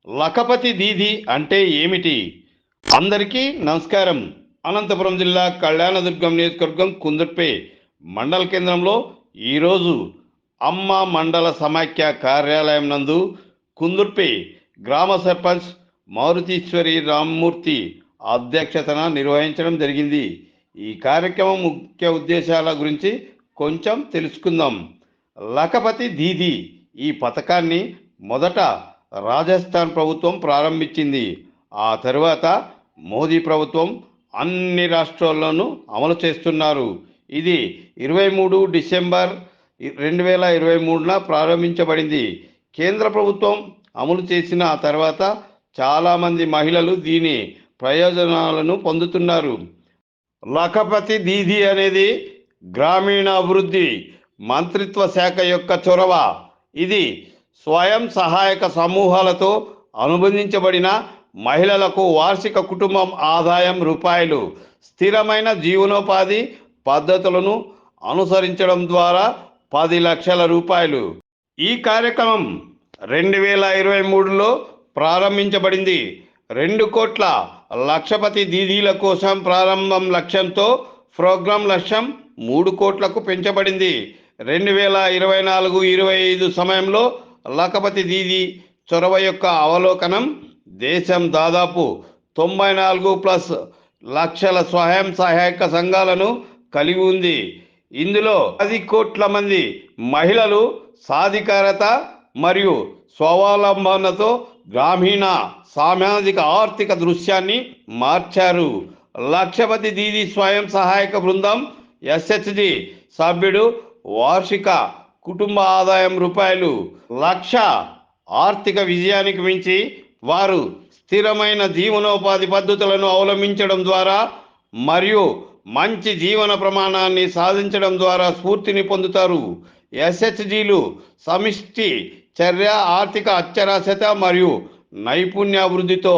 లఖపతి దీది అంటే ఏమిటి? అందరికీ నమస్కారం. అనంతపురం జిల్లా కళ్యాణదుర్గం నియోజకవర్గం కుందుర్పే మండల కేంద్రంలో ఈరోజు అమ్మ మండల సమాఖ్య కార్యాలయం నందు కుందుర్పే గ్రామ సర్పంచ్ మారుతీశ్వరి రామ్మూర్తి అధ్యక్షతన నిర్వహించడం జరిగింది. ఈ కార్యక్రమం ముఖ్య ఉద్దేశాల గురించి కొంచెం తెలుసుకుందాం. లఖపతి దీది ఈ పథకాన్ని మొదట రాజస్థాన్ ప్రభుత్వం ప్రారంభించింది. ఆ తరువాత మోదీ ప్రభుత్వం అన్ని రాష్ట్రాల్లోనూ అమలు చేస్తున్నారు. ఇది 23 డిసెంబర్ 2023న ప్రారంభించబడింది. కేంద్ర ప్రభుత్వం అమలు చేసిన తర్వాత చాలామంది మహిళలు దీని ప్రయోజనాలను పొందుతున్నారు. లఖపతి దీది అనేది గ్రామీణ అభివృద్ధి మంత్రిత్వ శాఖ యొక్క చొరవ. ఇది స్వయం సహాయక సమూహాలతో అనుబంధించబడిన మహిళలకు వార్షిక కుటుంబం ఆదాయం రూపాయలు స్థిరమైన జీవనోపాధి పద్ధతులను అనుసరించడం ద్వారా 10 లక్షల రూపాయలు. ఈ కార్యక్రమం 2023లో ప్రారంభించబడింది. 2 కోట్ల లక్షపతి దీదీల కోసం ప్రారంభం లక్ష్యంతో ప్రోగ్రాం లక్ష్యం 3 కోట్లకు పెంచబడింది. 2024-25 సమయంలో లఖపతి దీది చొరవ యొక్క అవలోకనం దేశం దాదాపు 94+ లక్షల స్వయం సహాయక సంఘాలను కలిగి ఉంది. ఇందులో 10 కోట్ల మంది మహిళలు సాధికారత మరియు స్వావలంబనతో గ్రామీణ సామాజిక ఆర్థిక దృశ్యాన్ని మార్చారు. లక్షపతి దీది స్వయం సహాయక బృందం ఎస్హెచ్జి సభ్యుడు వార్షిక కుటుంబ ఆదాయం రూపాయలు 1,00,000 ఆర్థిక విజయానికి మించి వారు స్థిరమైన జీవనోపాధి పద్ధతులను అవలంబించడం ద్వారా మరియు మంచి జీవన ప్రమాణాన్ని సాధించడం ద్వారా స్ఫూర్తిని పొందుతారు. ఎస్హెచ్జీలు సమిష్టి చర్య, ఆర్థిక అక్షరాస్యత మరియు నైపుణ్యాభివృద్ధితో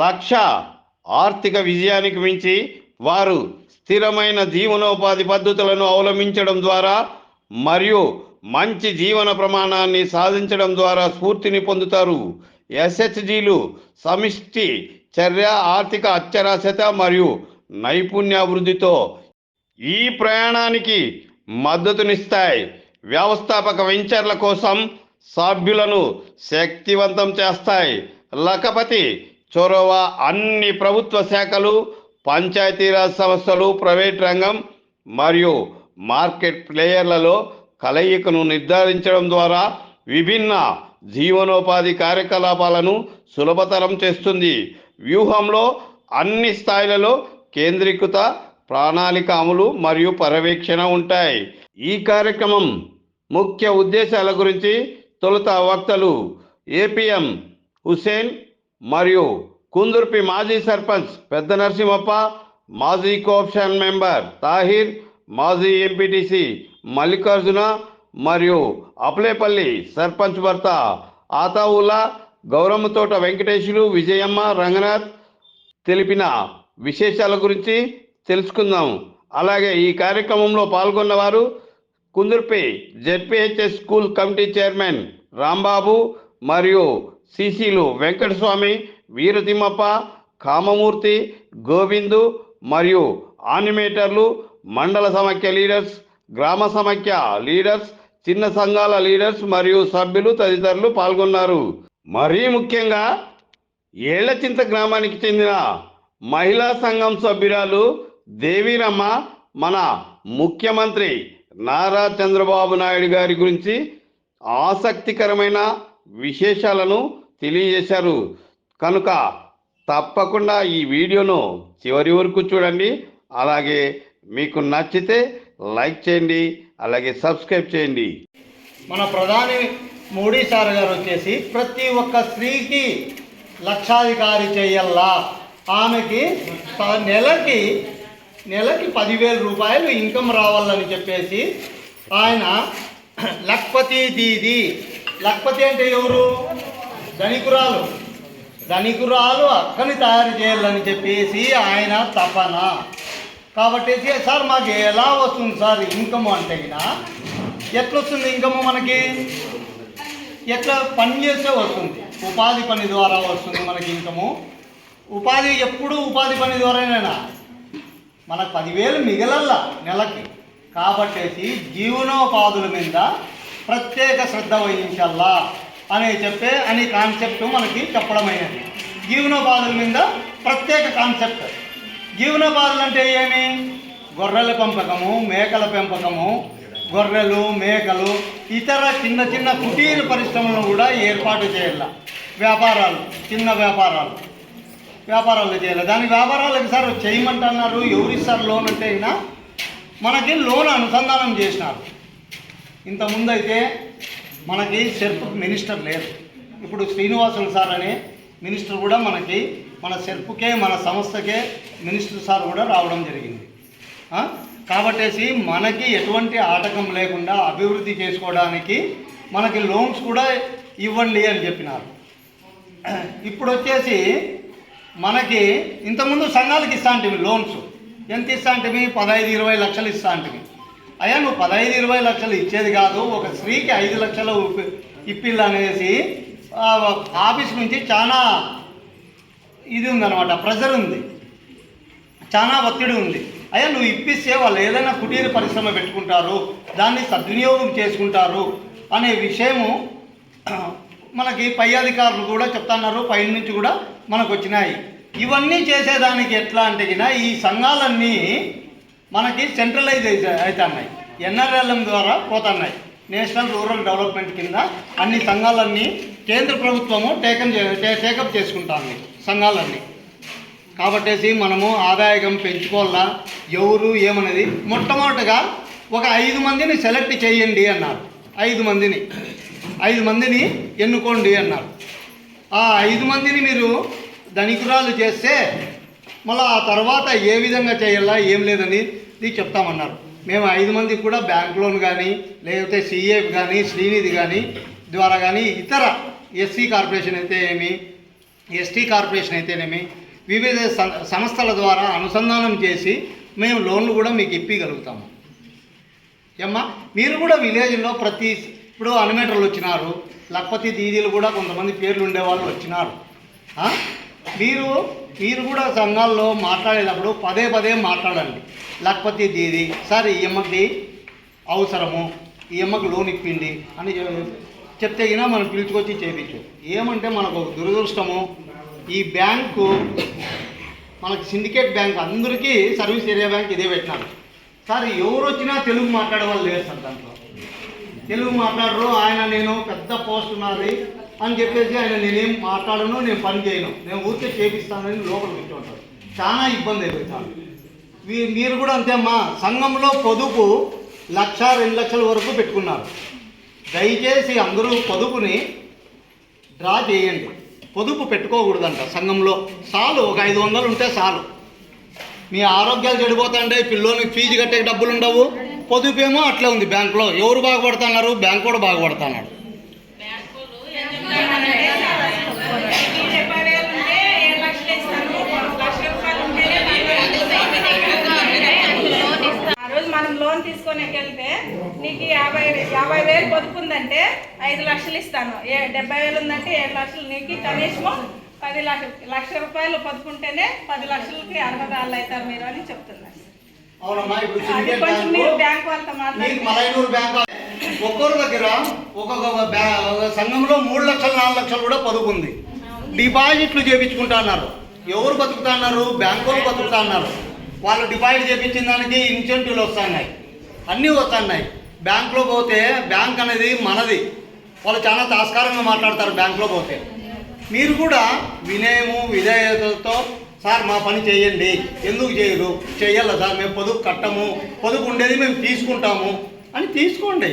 1,00,000 ఆర్థిక విజయానికి మించి వారు స్థిరమైన జీవనోపాధి పద్ధతులను అవలంబించడం ద్వారా మరియు మంచి జీవన ప్రమాణాన్ని సాధించడం ద్వారా స్ఫూర్తిని పొందుతారు. ఎస్హెచ్జీలు సమిష్టి చర్య, ఆర్థిక అక్షరాస్యత మరియు నైపుణ్యాభివృద్ధితో ఈ ప్రయాణానికి మద్దతునిస్తాయి. వ్యవస్థాపక వెంచర్ల కోసం సభ్యులను శక్తివంతం చేస్తాయి. లఖపతి చొరవ అన్ని ప్రభుత్వ శాఖలు, పంచాయతీరాజ్ సంస్థలు, ప్రైవేట్ రంగం మరియు మార్కెట్ ప్లేయర్లలో కలయికను నిర్ధారించడం ద్వారా విభిన్న జీవనోపాధి కార్యకలాపాలను సులభతరం చేస్తుంది. వ్యూహంలో అన్ని స్థాయిలలో కేంద్రీకృత ప్రణాళిక అమలు మరియు పర్యవేక్షణ ఉంటాయి. ఈ కార్యక్రమం ముఖ్య ఉద్దేశాల గురించి తొలుత వక్తలు ఏపీఎం హుసేన్ మరియు కుందుర్పి మాజీ సర్పంచ్ పెద్ద నరసింహప్ప, మాజీ కోఆప్షన్ మెంబర్ తాహిర్, మాజీ ఎంపీటీసీ మల్లికార్జున మరియు అప్లేపల్లి సర్పంచ్ భర్త ఆతావుల్లా, గౌరమ్మతోట వెంకటేశులు, విజయమ్మ, రంగనాథ్ తెలిపిన విశేషాల గురించి తెలుసుకుందాం. అలాగే ఈ కార్యక్రమంలో పాల్గొన్నవారు Kundurpi ZPHS school committee chairman Rambabu మరియు సిసిలు వెంకటస్వామి, వీరతిమ్మప్ప, కామమూర్తి, గోవిందు మరియు ఆనిమేటర్లు, మండల సమాఖ్య లీడర్స్, గ్రామ సమాఖ్య లీడర్స్, చిన్న సంఘాల లీడర్స్ మరియు సభ్యులు తదితరులు పాల్గొన్నారు. మరీ ముఖ్యంగా ఏళ్లచింత గ్రామానికి చెందిన మహిళా సంఘం సభ్యురాలు దేవీరమ్మ మన ముఖ్యమంత్రి నారా చంద్రబాబు నాయుడు గారి గురించి ఆసక్తికరమైన విశేషాలను తెలియజేశారు. కనుక తప్పకుండా ఈ వీడియోను చివరి వరకు చూడండి. అలాగే మీకు నచ్చితే లైక్ చేయండి, అలాగే సబ్స్క్రైబ్ చేయండి. మన ప్రధాని మోడీ సార్ గారు వచ్చేసి ప్రతి ఒక్క స్త్రీకి లక్షాధికారి చేయల్లా, ఆమెకి నెలకి 10,000 రూపాయలు ఇన్కమ్ రావాలని చెప్పేసి ఆయన లఖపతి దీది, లఖపతి అంటే ఎవరు? ధనికురాలు అక్కని తయారు చేయాలని చెప్పేసి ఆయన తపన. కాబట్టి సార్ మాకు ఎలా వస్తుంది సార్ ఇన్కమ్ అంటే ఎట్లా వస్తుంది ఇన్కమ్? మనకి ఎట్లా పని చేస్తే వస్తుంది. ఉపాధి పని ద్వారా వస్తుంది మనకి ఇన్కము. ఉపాధి ఎప్పుడు ఉపాధి పని ద్వారానేనా, మనకు 10,000 మిగలల్లా నెలకి. కాబట్టేసి జీవనోపాధుల మీద ప్రత్యేక శ్రద్ధ వహించాలా అని కాన్సెప్ట్ మనకి చెప్పడమైనది. జీవనోపాధుల మీద ప్రత్యేక కాన్సెప్ట్. జీవనోపాధులు అంటే ఏమి? గొర్రెల పెంపకము, మేకల పెంపకము, గొర్రెలు, మేకలు, ఇతర చిన్న చిన్న కుటీర పరిశ్రమలను కూడా ఏర్పాటు చేయాలి. వ్యాపారాలు, చిన్న వ్యాపారాలు చేయాలి. దాని వ్యాపారాలకు సార్ చేయమంటున్నారు. ఎవరిస్తారు లోన్ అంటే అయినా మనకి లోన్ అనుసంధానం చేసినారు. ఇంతకుముందు అయితే మనకి సెర్ఫ్ మినిస్టర్ లేదు. ఇప్పుడు శ్రీనివాసులు సార్ అనే మినిస్టర్ కూడా మనకి మన సెర్ఫ్కే మన సంస్థకే మినిస్టర్ సార్ కూడా రావడం జరిగింది. కాబట్టేసి మనకి ఎటువంటి ఆటకం లేకుండా అభివృద్ధి చేసుకోవడానికి మనకి లోన్స్ కూడా ఇవ్వండి అని చెప్పినారు. ఇప్పుడు వచ్చేసి మనకి ఇంతకుముందు సంఘాలకు ఇస్తాంటివి లోన్స్. ఎంత ఇస్తాంటివి? 15-20 లక్షలు ఇస్తాంటివి. అయ్యా నువ్వు 15-20 లక్షలు ఇచ్చేది కాదు, ఒక స్త్రీకి 5 లక్షలు ఇప్పిల్లు అనేసి ఆఫీస్ నుంచి చాలా ఇది ఉందన్నమాట, ప్రెజర్ ఉంది, చాలా ఒత్తిడి ఉంది. అయ్యా నువ్వు ఇప్పిస్తే వాళ్ళు ఏదైనా కుటీర పరిశ్రమ పెట్టుకుంటారు, దాన్ని సద్వినియోగం చేసుకుంటారు అనే విషయము మనకి పై అధికారులు కూడా చెప్తున్నారు. పై నుంచి కూడా మనకు వచ్చినాయి. ఇవన్నీ చేసేదానికి ఎట్లా అంటే ఈ సంఘాలన్నీ మనకి సెంట్రలైజ్ అవుతున్నాయి. NRLM ద్వారా పోతున్నాయి. నేషనల్ రూరల్ డెవలప్మెంట్ కింద అన్ని సంఘాలన్నీ కేంద్ర ప్రభుత్వము టేకప్ చేసుకుంటాను సంఘాలన్నీ. కాబట్టేసి మనము ఆదాయం పెంచుకోవాలా. ఎవరు ఏమనేది మొట్టమొదటిగా ఒక 5 మందిని సెలెక్ట్ చేయండి అన్నారు. 5 మందిని ఎన్నుకోండి అన్నారు. ఆ 5 మందిని మీరు ధనికురాలు చేస్తే మళ్ళీ ఆ తర్వాత ఏ విధంగా చేయాలా ఏం లేదని చెప్తామన్నారు. మేము 5 మందికి కూడా బ్యాంక్ లోన్ కానీ లేకపోతే CAF కానీ శ్రీనిధి కానీ ద్వారా కానీ ఇతర SC కార్పొరేషన్ అయితే ఏమి, ST కార్పొరేషన్ అయితేనేమి వివిధ సంస్థల ద్వారా అనుసంధానం చేసి మేము లోన్లు కూడా మీకు ఇప్పగలుగుతాము. ఏమ్మా మీరు కూడా విలేజ్లో ఇప్పుడు అనిమేటర్లు వచ్చినారు, లక్పతి దీదీలు కూడా కొంతమంది పేర్లు ఉండేవాళ్ళు వచ్చినారు. మీరు కూడా సంఘాల్లో మాట్లాడేటప్పుడు పదే మాట్లాడండి. లక్పతి దీది సార్ ఈ అమ్మకి అవసరము, ఈ అమ్మకి లోన్ ఇప్పింది అని చెప్తే కినా మనం పిలుచుకొచ్చి చేయించు. ఏమంటే మనకు దురదృష్టము, ఈ బ్యాంకు మనకి సిండికేట్ బ్యాంక్ అందరికీ సర్వీస్ ఏరియా బ్యాంక్ ఇదే పెట్టినారు. సార్ ఎవరు వచ్చినా తెలుగు మాట్లాడే వాళ్ళు లేరు సార్. దాంట్లో తెలుగు మాట్లాడరు. ఆయన నేను పెద్ద పోస్ట్ ఉన్నది అని చెప్పేసి ఆయన నేనేం మాట్లాడను, నేను పని చేయను, నేను ఊరికే చేపిస్తానని లోపల కూర్చుంటారు. చాలా ఇబ్బంది అయిపోతాను. మీరు కూడా అంతే అమ్మా. సంఘంలో పొదుపు 1-2 లక్షల వరకు పెట్టుకున్నారు. దయచేసి అందరూ పొదుపుని డ్రా చేయండి. పొదుపు పెట్టుకోకూడదంట సంఘంలో. చాలు ఒక 500 ఉంటే చాలు. మీ ఆరోగ్యాలు చెడిపోతాంటే పిల్లోనికి ఫీజు కట్టే డబ్బులు ఉండవు. పొదుపు ఏమో అట్లా ఉంది బ్యాంకులో. ఎవరు బాగుపడుతున్నారు? బ్యాంకు కూడా బాగుపడుతున్నాడు. మనం లోన్ తీసుకొని వెళ్తే నీకు 50,000 పొదుపు ఉందంటే 5 లక్షలు ఇస్తాను, 70,000 ఉందంటే 7 లక్షలు, నీకు కనీసం 10 లక్షల రూపాయలు పొదుపు ఉంటేనే 10 లక్షలకి అర్హతలు అవుతారు మీరు అని చెప్తున్నారు. కొంచెం మీరు బ్యాంక్ వాళ్ళతో మాట్లాడారు. ఒక్కొక్క దగ్గర ఒక్కొక్క సంఘంలో 3 లక్షలు 4 లక్షలు కూడా పొదుపు ఉంది. డిపాజిట్లు చేయించుకుంటున్నారు. ఎవరు బతుకుతున్నారు? బ్యాంకు వాళ్ళు బతుకుతున్నారు. వాళ్ళు డిపాజిట్ చేయించిన దానికి ఇన్సెంటివ్లు వస్తున్నాయి, అన్నీ వస్తున్నాయి. బ్యాంకులో పోతే బ్యాంక్ అనేది మనది. వాళ్ళు చాలా తాస్కారంగా మాట్లాడతారు బ్యాంకులో పోతే. మీరు కూడా వినయము విధేయతతో సార్ మా పని చేయండి, ఎందుకు చేయరు, చేయాలా సార్, మేము పొదుపు కట్టము, పొదుపు ఉండేది మేము తీసుకుంటాము అని తీసుకోండి.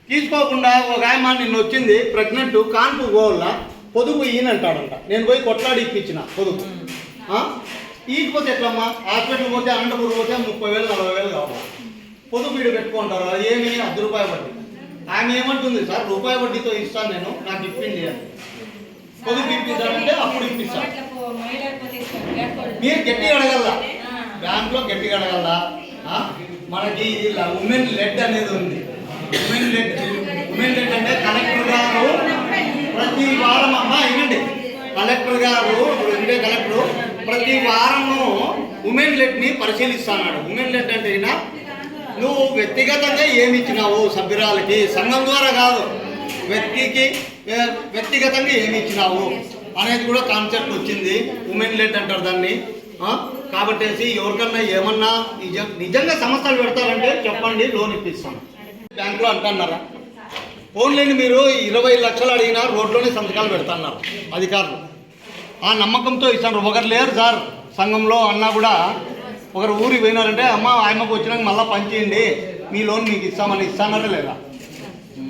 తీసుకోకుండా ఒక ఆయన నిన్న వచ్చింది ప్రెగ్నెంట్, కాన్పు పోవాల పొదుపు ఈయనంటాడంట. నేను పోయి కొట్లాడి ఇప్పించిన పొదుపు. ఈకపోతే ఎట్లమ్మా? హాస్పిటల్ పోతే అనంతపురం పోతే 30,000-40,000 కావాలి. పొదుపు వీడు పెట్టుకుంటారు. అది ఏమి? ₹10 వడ్డీ. ఆమె ఏమంటుంది? సార్ రూపాయి వడ్డీతో ఇస్తాను నేను, నాకు ఇప్పింది అని. పొదుపు ఇప్పిస్తానంటే అప్పుడు ఇప్పిస్తాను. మీరు గట్టిగా అడగల, బ్యాంకులో గట్టిగా అడగల. మనకి ఉమెన్ లెడ్ అనేది ఉంది. ఉమెన్ లెడ్ అంటే కలెక్టర్ గారు ప్రతి వారం అమ్మ వినండి, కలెక్టర్ గారు ఇప్పుడు ఉండే కలెక్టర్ ప్రతి వారము ఉమెన్ లెట్ని పరిశీలిస్తున్నాడు. ఉమెన్ లెట్ అంటే అయినా నువ్వు వ్యక్తిగతంగా ఏమి ఇచ్చినావు సభ్యురాలకి, సంఘం ద్వారా కాదు, వ్యక్తిగతంగా ఏమి ఇచ్చినావు అనేది కూడా కాన్సెప్ట్ వచ్చింది. ఉమెన్ లెట్ అంటారు దాన్ని. కాబట్టి ఎవరికన్నా ఏమన్నా నిజంగా సమస్యలు పెడతారంటే చెప్పండి, లోన్ ఇప్పిస్తాను. బ్యాంకులో అంటున్నారా? ఫోన్లేని మీరు 20 లక్షలు అడిగినా రోడ్లోనే సంతకాలు పెడుతున్నారు అధికారులు. ఆ నమ్మకంతో ఇస్తాను. ఒకరు లేరు సార్ సంఘంలో అన్నా కూడా, ఒకరు ఊరికి పోయినారంటే అమ్మ ఆయమ్మకు వచ్చినాక మళ్ళీ పనిచేయండి, మీ లోన్ మీకు ఇస్తామని ఇస్తానరే లేదా?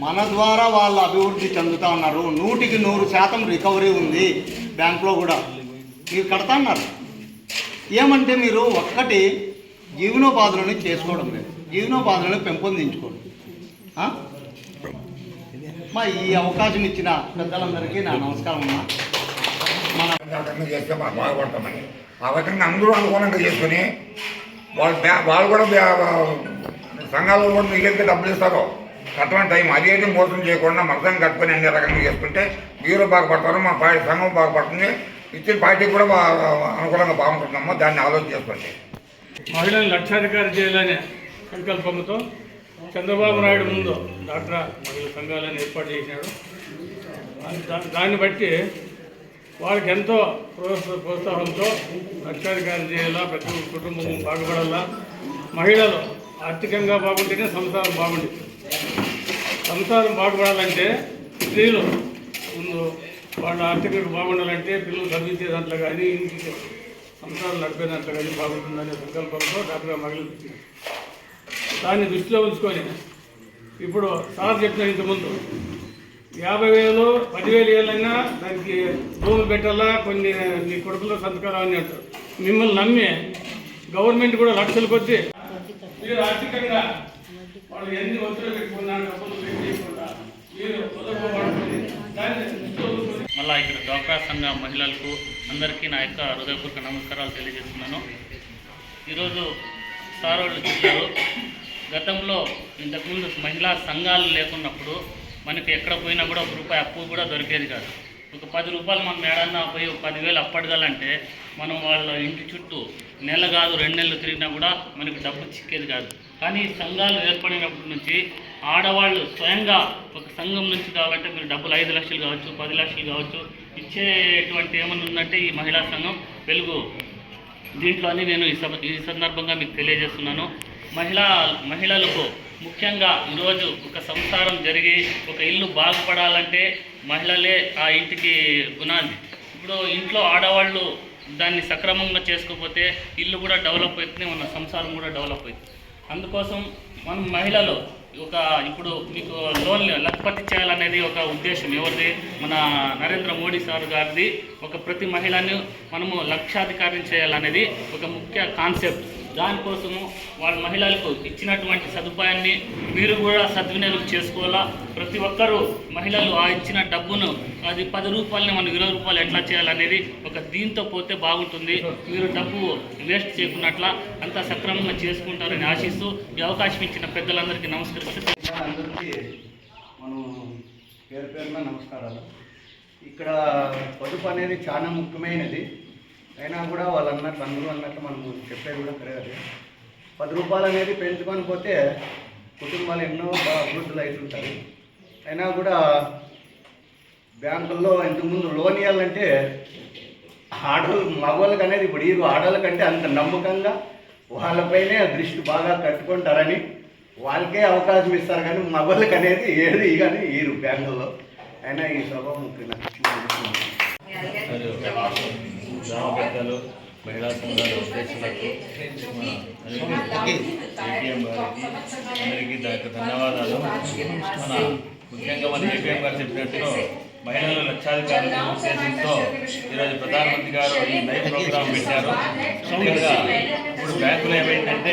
మన ద్వారా వాళ్ళు అభివృద్ధి చెందుతూ ఉన్నారు. 100కి 100% రికవరీ ఉంది బ్యాంకులో కూడా. మీరు కడతా ఏమంటే మీరు ఒక్కటి జీవనోపాధులను చేసుకోవడం లేదు, జీవనోపాధులను పెంపొందించుకోండి. మా ఈ అవకాశం ఇచ్చిన పెద్దలందరికీ నా నమస్కారం అమ్మా. మన చేస్తే మనం బాగుపడతామని ఆ రకంగా అందరూ అనుకూలంగా చేసుకుని వాళ్ళు కూడా సంఘాలు కూడా మిగిలితే డబ్బులు ఇస్తారు కట్టమని టైం అదేంటి మోసం చేయకుండా మొత్తం కట్టుకొని అన్ని రకంగా చేసుకుంటే మీరు బాగుపడతారు, మా పార్టీ సంఘం బాగుపడుతుంది, ఇచ్చిన పార్టీకి కూడా అనుకూలంగా బాగుంటుందమ్మా. దాన్ని ఆలోచన చేసుకోండి. మహిళలను లక్షాధికారి చేయాలనే సంకల్పంతో చంద్రబాబు నాయుడు ముందు డాక్టర్ మహిళా సంఘాలను ఏర్పాటు చేసినాడు. దాన్ని బట్టి వాళ్ళకి ఎంతో ప్రోత్సాహంతో లక్షాధికారి చేయాలా, ప్రతి కుటుంబం బాగుపడాలా, మహిళలు ఆర్థికంగా బాగుంటేనే సంసారం బాగుంటుంది. సంసారం బాగుపడాలంటే స్త్రీలు ముందు వాళ్ళు ఆర్థికంగా బాగుండాలంటే పిల్లలు చదివించే దాంట్లో కానీ ఇంటికి సంసారం నడిపే దాంట్లో కానీ బాగుంటుందనే సంకల్పంతో డాక్టర్ మహిళలు పెట్టినారు. దాన్ని దృష్టిలో ఉంచుకొని ఇప్పుడు సార్ చెప్పిన ఇంతకుముందు 50,000 10,000 ఏళ్ళైనా దానికి భూములు పెట్టాలా, కొన్ని నీ కొడుకులో సంతకాలు అని అంటారు. మిమ్మల్ని నమ్మి గవర్నమెంట్ కూడా లక్షలు కొద్ది మీరు ఆర్థికంగా వాళ్ళు ఎన్ని ఒత్తిడి పెట్టుకున్నా డబ్బులు పెట్టకుండా మీరు మళ్ళీ ఇక్కడ డ్వాక్రా సంఘ మహిళలకు అందరికీ నా యొక్క హృదయపూర్వక నమస్కారాలు తెలియజేస్తున్నాను. ఈరోజు సార్ వాళ్ళు చెప్పారు, గతంలో ఇంతకుముందు మహిళా సంఘాలు లేకున్నప్పుడు మనకి ఎక్కడ పోయినా కూడా ₹1 అప్పు కూడా దొరికేది కాదు. ఒక 10 రూపాయలు మనం ఏడన్నా పోయి 10,000 అప్పడగాలంటే మనం వాళ్ళ ఇంటి చుట్టూ నెల కాదు 2 నెలలు తిరిగినా కూడా మనకి డబ్బు చిక్కేది కాదు. కానీ సంఘాలు ఏర్పడినప్పటి నుంచి ఆడవాళ్ళు స్వయంగా ఒక సంఘం నుంచి కావాలంటే మీరు డబ్బులు 5 లక్షలు కావచ్చు, 10 లక్షలు కావచ్చు ఇచ్చేటువంటి ఏమన్నా ఉందంటే ఈ మహిళా సంఘం వెలుగు. దీంట్లోని నేను ఈ సందర్భంగా మీకు తెలియజేస్తున్నాను. మహిళలకు ముఖ్యంగా ఈరోజు ఒక సంసారం జరిగి ఒక ఇల్లు బాగుపడాలంటే మహిళలే ఆ ఇంటికి పునాది. ఇప్పుడు ఇంట్లో ఆడవాళ్ళు దాన్ని సక్రమంగా చేసుకోకపోతే ఇల్లు కూడా డెవలప్ అవుతుంది, మన సంసారం కూడా డెవలప్ అవుతుంది. అందుకోసం మనం మహిళలు ఇప్పుడు మీకు లోన్ లక్షపతి చేయాలనేది ఒక ఉద్దేశం ఎవరిది, మన నరేంద్ర మోడీ సార్ గారిది. ప్రతి మహిళను మనము లక్షాధికారిని చేయాలనేది ఒక ముఖ్య కాన్సెప్ట్. దానికోసము వాళ్ళ మహిళలకు ఇచ్చినటువంటి సదుపాయాన్ని మీరు కూడా సద్వినియోగం చేసుకోవాలా. ప్రతి ఒక్కరూ మహిళలు ఆ ఇచ్చిన డబ్బును అది 10 రూపాయలని మనం 20 రూపాయలు ఎట్లా చేయాలనేది దీంతో పోతే బాగుంటుంది. మీరు డబ్బు వేస్ట్ చేయకున్నట్ల అంతా సక్రమంగా చేసుకుంటారని ఆశిస్తూ ఈ అవకాశం ఇచ్చిన పెద్దలందరికీ నమస్కరిస్తూ అందరికీ మనం పేరున నమస్కారాలు. ఇక్కడ పొదుపు అనేది చాలా ముఖ్యమైనది. అయినా కూడా వాళ్ళు అన్నట్లు అందరూ అన్నట్లు మనం చెప్పేది కూడా కరెక్ట్. 10 రూపాయలు అనేది పెంచుకొని పోతే కుటుంబాలు ఎన్నో అభివృద్ధులు అవుతుంటాయి. అయినా కూడా బ్యాంకుల్లో ఇంతకుముందు లోన్ ఇవ్వాలంటే మగవాళ్ళకి అనేది ఇప్పుడు ఈ ఆడవాళ్ళకంటే అంత నమ్మకంగా వాళ్ళపైనే దృష్టి బాగా కట్టుకుంటారని వాళ్ళకే అవకాశం ఇస్తారు. కానీ మగవాళ్ళకి అనేది ఏది కానీ ఈరు బ్యాంకుల్లో. అయినా ఈ సభ ముఖ్యంగా గ్రామ పెద్దలు, మహిళా సంఘాల అధ్యక్షులకు, ఏపీఎం గారికి అందరికీ దానికి ధన్యవాదాలు. ముఖ్యంగా మన ఏపీఎం గారు చెప్పినట్టు మహిళల లక్షాధికారుల ఉద్దేశంతో ఈరోజు ప్రధానమంత్రి గారు ఈ లైఫ్ ప్రోగ్రాం పెట్టారు. ముఖ్యంగా ఇప్పుడు బ్యాంకులో ఏమైందంటే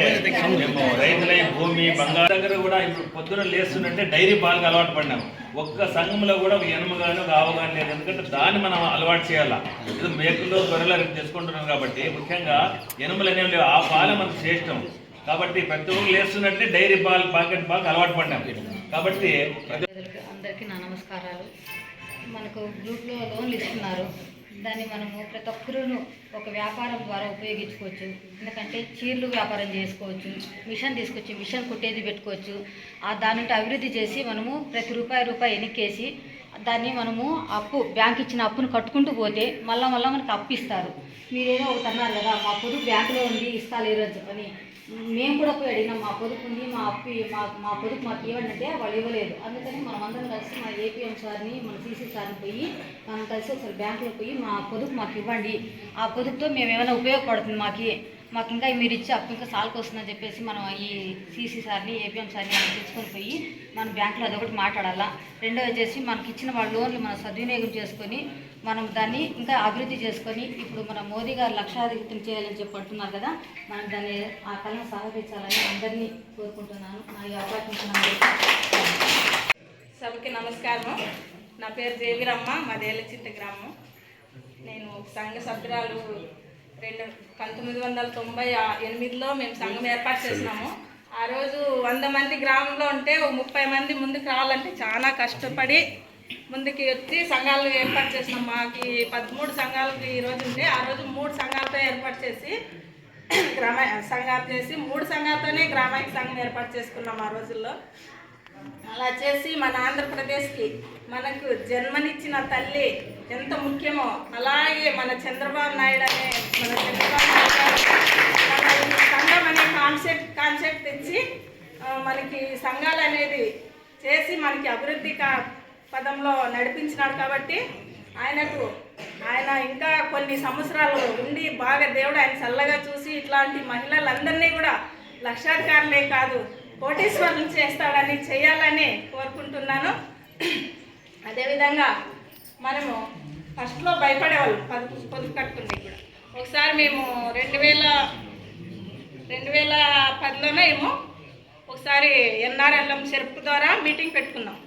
మేము రైతులై భూమి బంగారు దగ్గర కూడా ఇప్పుడు పొద్దున లేస్తుందంటే డైరీ పాలకు అలవాటు పడినాం. ఒక్క సంఘంలో కూడా ఒక ఎనుమ కానీ ఒక ఆవు కానీ లేదు. ఎందుకంటే దాన్ని మనం అలవాటు చేయాలా. ఇది మేకులు గొర్రెలు చేసుకుంటున్నాం కాబట్టి ముఖ్యంగా ఎనుమలు అనేవి లేవు. ఆ పాలు మనకు శ్రేష్టం. కాబట్టి ప్రతి ఒక్కరు లేస్తున్నట్టే డైరీ పాలు ప్యాకెట్ పాలకు అలవాటు పడినాం. కాబట్టి అందరికీ నా నమస్కారాలు. మనకు గ్రూప్లో లోన్లు ఇస్తున్నారు. దాన్ని మనము ప్రతి ఒక్కరూ ఒక వ్యాపారం ద్వారా ఉపయోగించుకోవచ్చు. ఎందుకంటే చీరలు వ్యాపారం చేసుకోవచ్చు, మిషన్ తీసుకొచ్చి మిషన్ కుట్టేది పెట్టుకోవచ్చు. దాని అభివృద్ధి చేసి మనము ప్రతి రూపాయి ఎన్నికేసి దాన్ని మనము బ్యాంక్ ఇచ్చిన అప్పును కట్టుకుంటూ పోతే మళ్ళీ మనకు అప్పు ఇస్తారు. మీరేదో ఒకటి అన్నారు కదా, మా పొదుపు బ్యాంకులో ఉంది ఇస్తాను ఈరోజు చెప్పని. మేము కూడా పోయి అడిగినాం, మా పొదుపు ఉంది, మా పొదుపు మాకు ఇవ్వండి అంటే వాళ్ళు ఇవ్వలేదు. అందుకని మనం అందరం కలిసి మా ఏపీఎం సార్ని, మన సీసీ సార్ని పోయి మనం కలిసి ఒకసారి బ్యాంకులో పోయి మా పొదుపు మాకు ఇవ్వండి, ఆ పొదుపుతో మేము ఏమైనా ఉపయోగపడుతుంది మాకు ఇంకా మీరు ఇచ్చే అప్పు ఇంకా సాల్కి వస్తుందని చెప్పేసి మనం ఈ సీసీ సార్ని, ఏపీఎం సార్ని మనం తెచ్చుకొని పోయి మన బ్యాంకులో అదొకటి మాట్లాడాలా. రెండో వచ్చేసి మనకి ఇచ్చిన వాళ్ళ లోన్లు మనం సద్వినియోగం చేసుకొని మనం దాన్ని ఇంకా అభివృద్ధి చేసుకొని ఇప్పుడు మన మోదీ గారు లక్షాధిపతిని చేయాలని చెప్పి అంటున్నారు కదా, మనం దాన్ని ఆ కళను సహకరించాలని అందరినీ కోరుకుంటున్నాను. నా ఈ అవకాశం సభకి నమస్కారం. నా పేరు దేవిరమ్మ, మాది ఏలచిత్త గ్రామం. నేను సంఘ సభ్యురాలు 1998లో మేము సంఘం ఏర్పాటు చేసినాము. ఆ రోజు 100 మంది గ్రామంలో ఉంటే 30 మంది ముందుకు రావాలంటే చాలా కష్టపడి ముందుకి వచ్చి సంఘాలు ఏర్పాటు చేసినాం. మాకు 13 సంఘాలకి ఈరోజు ఉంటే ఆ రోజు 3 సంఘాలతో ఏర్పాటు చేసి సంఘాలు చేసి 3 సంఘాలతోనే గ్రామైక సంఘం ఏర్పాటు చేసుకున్నాం ఆ రోజుల్లో. అలా చేసి మన ఆంధ్రప్రదేశ్కి మనకు జన్మనిచ్చిన తల్లి ఎంత ముఖ్యమో అలాగే మన చంద్రబాబు నాయుడు సంఘం అనే కాన్సెప్ట్ తెచ్చి మనకి సంఘాలు అనేది చేసి మనకి అభివృద్ధి పదంలో నడిపించినాడు. కాబట్టి ఆయన ఇంకా కొన్ని సంవత్సరాలు ఉండి బాగా దేవుడు ఆయన చల్లగా చూసి ఇట్లాంటి మహిళలందరినీ కూడా లక్షాధికారులే కాదు కోటీశ్వరులు చేయాలని కోరుకుంటున్నాను. అదేవిధంగా మనము ఫస్ట్లో భయపడేవాళ్ళం పొదుపు కట్టుకుంటే కూడా. ఒకసారి మేము 2010లోనే ఏమో ఒకసారి ఎన్ఆర్ఎల్ఎం షెర్ప్ ద్వారా మీటింగ్ పెట్టుకున్నాం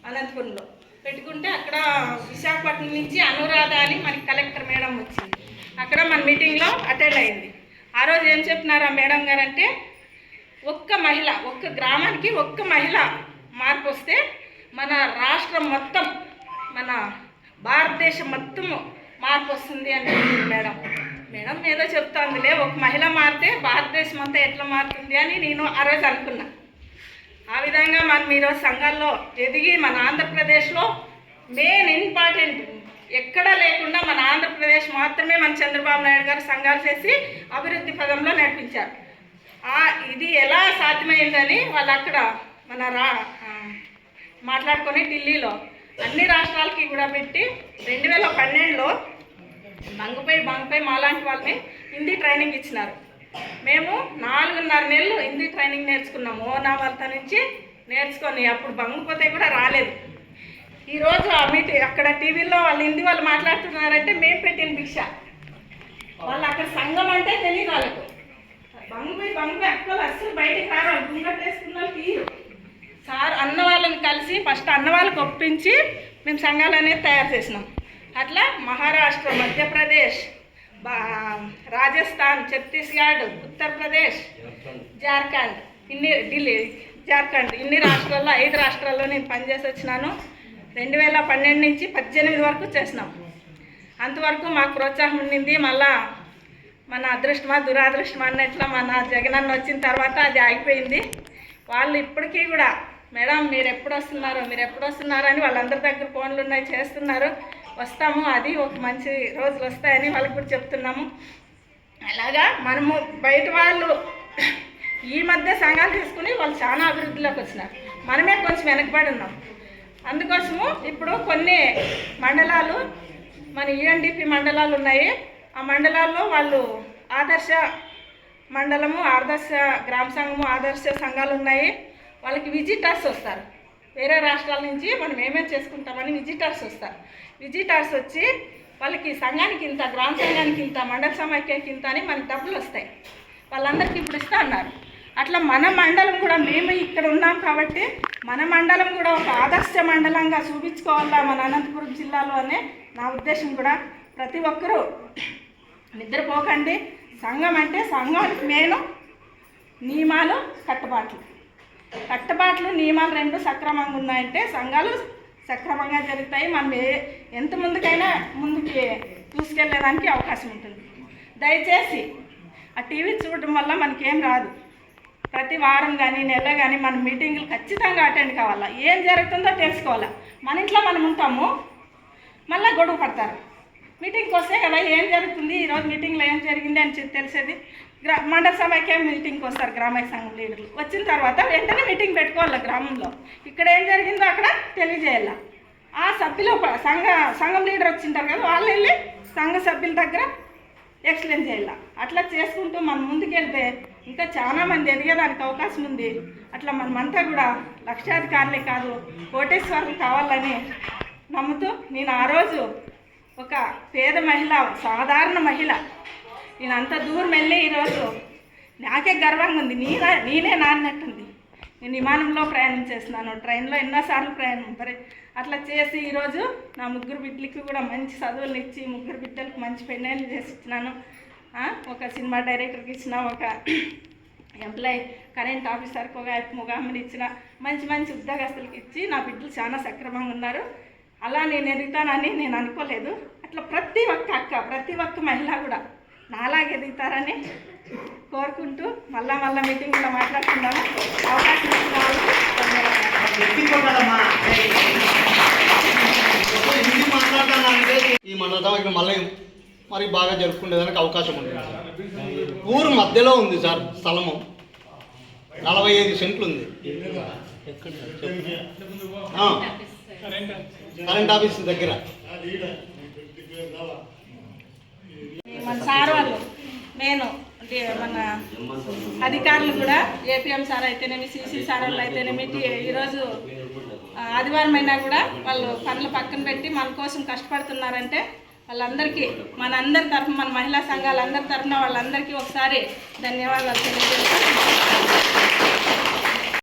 అనంతపురంలో. పెట్టుకుంటే అక్కడ విశాఖపట్నం నుంచి అనురాధ అని మనకి కలెక్టర్ మేడం వచ్చింది. అక్కడ మన మీటింగ్లో అటెండ్ అయింది. ఆ రోజు ఏం చెప్పినారా మేడం గారు అంటే, ఒక్క గ్రామానికి ఒక్క మహిళ మార్పు వస్తే మన రాష్ట్రం మొత్తం, మన భారతదేశం మొత్తం మార్పు వస్తుంది అని మేడం ఏదో చెప్తాందిలే, ఒక మహిళ మారితే భారతదేశం అంతా ఎట్లా మారుతుంది అని నేను ఆ రోజు అనుకున్నా. ఆ విధంగా మనం ఈరోజు సంఘాల్లో ఎదిగి మన ఆంధ్రప్రదేశ్లో మెయిన్ ఇంపార్టెంట్ ఎక్కడా లేకుండా మన ఆంధ్రప్రదేశ్ మాత్రమే మన చంద్రబాబు నాయుడు గారు సంఘాలు చేసి అభివృద్ధి పదంలో నడిపించారు. ఇది ఎలా సాధ్యమైందని వాళ్ళు అక్కడ మాట్లాడుకొని ఢిల్లీలో అన్ని రాష్ట్రాలకి కూడా పెట్టి 2012లో బంగపై మాలాంటి వాళ్ళని హిందీ ట్రైనింగ్ ఇచ్చినారు. మేము 4.5 నెలలు హిందీ ట్రైనింగ్ నేర్చుకున్నాము. ఓనావర్త నుంచి నేర్చుకొని అప్పుడు బంగపోతే కూడా రాలేదు. ఈరోజు ఆ మీటింగ్ అక్కడ టీవీలో వాళ్ళు హిందీ వాళ్ళు మాట్లాడుతున్నారంటే మేము పెట్టిన భిక్ష. వాళ్ళు అక్కడ సంఘం అంటే తెలియదు వాళ్ళకు. బంగపై అక్కలు అస్సలు బయటికి రారు, గుంగట్టేసుకున్న తీరు. సార్ అన్న వాళ్ళని కలిసి ఫస్ట్ అన్న వాళ్ళకి ఒప్పించి మేము సంఘాలు అనేది తయారు చేసినాం. అట్లా మహారాష్ట్ర, మధ్యప్రదేశ్, రాజస్థాన్, ఛత్తీస్గఢ్, ఉత్తరప్రదేశ్, జార్ఖండ్, జార్ఖండ్ ఇన్ని రాష్ట్రాల్లో 5 రాష్ట్రాల్లో నేను పనిచేసి వచ్చినాను. 2012 నుంచి 18 వరకు చేసినాం. అంతవరకు మాకు ప్రోత్సాహం ఉండింది. మళ్ళా మన అదృష్టమా దురాదృష్టమా అన్నట్లా మన జగనన్న వచ్చిన తర్వాత అది ఆగిపోయింది. వాళ్ళు ఇప్పటికీ కూడా మేడం మీరు ఎప్పుడు వస్తున్నారు అని వాళ్ళందరి దగ్గర ఫోన్లు ఉన్నాయి, చేస్తున్నారు. వస్తాము, అది ఒక మంచి రోజులు వస్తాయని వాళ్ళకి కూడా చెప్తున్నాము. అలాగా మనము బయట వాళ్ళు ఈ మధ్య సంఘాలు తీసుకుని వాళ్ళు చాలా అభివృద్ధిలోకి వచ్చినారు. మనమే కొంచెం వెనకబడి ఉన్నాం. అందుకోసము ఇప్పుడు కొన్ని మండలాలు మన యుఎన్డిపి మండలాలు ఉన్నాయి. ఆ మండలాల్లో వాళ్ళు ఆదర్శ మండలము, ఆదర్శ గ్రామ సంఘము, ఆదర్శ సంఘాలు ఉన్నాయి. వాళ్ళకి విజిటర్స్ వస్తారు. వేరే రాష్ట్రాల నుంచి మనం ఏమేమి చేసుకుంటామని విజిటర్స్ వస్తారు. విజిటర్స్ వచ్చి వాళ్ళకి సంఘానికి ఇంత, గ్రామ సంఘానికి ఇంత, మండల సమాఖ్యకి ఇంత అని మనకి డబ్బులు వస్తాయి. వాళ్ళందరికీ ఇప్పుడు ఇస్తా అన్నారు. అట్లా మన మండలం కూడా మేము ఇక్కడ ఉన్నాం కాబట్టి మన మండలం కూడా ఒక ఆదర్శ మండలంగా చూపించుకోవాలా మన అనంతపురం జిల్లాలో అనే నా ఉద్దేశం. కూడా ప్రతి ఒక్కరూ నిద్రపోకండి. సంఘం అంటే సంఘానికి మెయిన్ నియమాలు, కట్టుబాట్లు, నియమాలు 2 సక్రమంగా ఉన్నాయంటే సంఘాలు సక్రమంగా జరుగుతాయి. మనం ఎంత ముందుకైనా ముందుకి తీసుకెళ్ళేదానికి అవకాశం ఉంటుంది. దయచేసి ఆ టీవీ చూడడం వల్ల మనకేం రాదు. ప్రతి వారం కానీ నెల కానీ మన మీటింగులు ఖచ్చితంగా అటెండ్ కావాలా, ఏం జరుగుతుందో తెలుసుకోవాలా. మన ఇంట్లో మనం ఉంటాము, మళ్ళీ గొడవ పడతారు. మీటింగ్కి వస్తే కదా ఏం జరుగుతుంది, ఈరోజు మీటింగ్లో ఏం జరిగింది అని తెలిసేది. మండల సమైక్య మీటింగ్కి వస్తారు గ్రామైక సంఘం లీడర్లు. వచ్చిన తర్వాత వెంటనే మీటింగ్ పెట్టుకోవాలి గ్రామంలో, ఇక్కడ ఏం జరిగిందో అక్కడ తెలియజేయాల. ఆ సభ్యులు సంఘం లీడర్ వచ్చింటారు కదా, వాళ్ళు వెళ్ళి సంఘ సభ్యుల దగ్గర ఎక్స్ప్లెయిన్ చేయాల. అట్లా చేసుకుంటూ మనం ముందుకెళ్తే ఇంకా చాలామంది ఎదిగేదానికి అవకాశం ఉంది. అట్లా మనమంతా కూడా లక్షాధికారులే కాదు కోటేశ్వరులు కావాలని నమ్ముతూ నేను ఆ రోజు ఒక పేద మహిళ, సాధారణ మహిళ, నేను అంత దూరం వెళ్ళి ఈరోజు నాకే గర్వంగా ఉంది. నేనే నాన్నట్టుంది. నేను విమానంలో ప్రయాణం చేస్తున్నాను, ట్రైన్లో ఎన్నోసార్లు ప్రయాణం అట్లా చేసి ఈరోజు నా 3 బిడ్డలకి కూడా మంచి చదువులు ఇచ్చి 3 బిడ్డలకు మంచి పెళ్ళిళ్ళు చేసి ఇచ్చినాను. ఒక సినిమా డైరెక్టర్కి ఇచ్చిన, ఒక ఎంప్లాయీ కరెంట్ ఆఫీసర్కి ఒక ముగామిని ఇచ్చిన, మంచి మంచి ఉద్యోగస్తులకి ఇచ్చి నా బిడ్డలు చాలా సక్రమంగా ఉన్నారు. అలా నేను ఎదుగుతానని నేను అనుకోలేదు. అట్లా ప్రతి ఒక్క అక్క, ప్రతి ఒక్క మహిళ కూడా నాలాగే ఎదుగుతారని కోరుకుంటూ మళ్ళా మీటింగ్లో మాట్లాడుతున్నాము. అవకాశం ఇచ్చిన వాళ్ళకి మాట్లాడుతున్నానంటే ఈ మండల సమైక్యం మళ్ళీ మరి బాగా జరుపుకునేదానికి అవకాశం ఉంటుంది. ఊరు మధ్యలో ఉంది సార్ స్థలము, 45 సెంట్లు ఉంది. కరెంట్ ఆఫీస్ దగ్గర మన సార్ వాళ్ళు నేను మన అధికారులు కూడా ఏపీఎం సార్ అయితేనేమి, సిసి సార్ వాళ్ళు అయితేనేమి, ఈరోజు ఆదివారం అయినా కూడా వాళ్ళు పనులు పక్కన పెట్టి మన కోసం కష్టపడుతున్నారంటే వాళ్ళందరికీ మనందరి తరఫున, మన మహిళా సంఘాలందరి తరఫున వాళ్ళందరికీ ఒకసారి ధన్యవాదాలు తెలియజేస్తాను.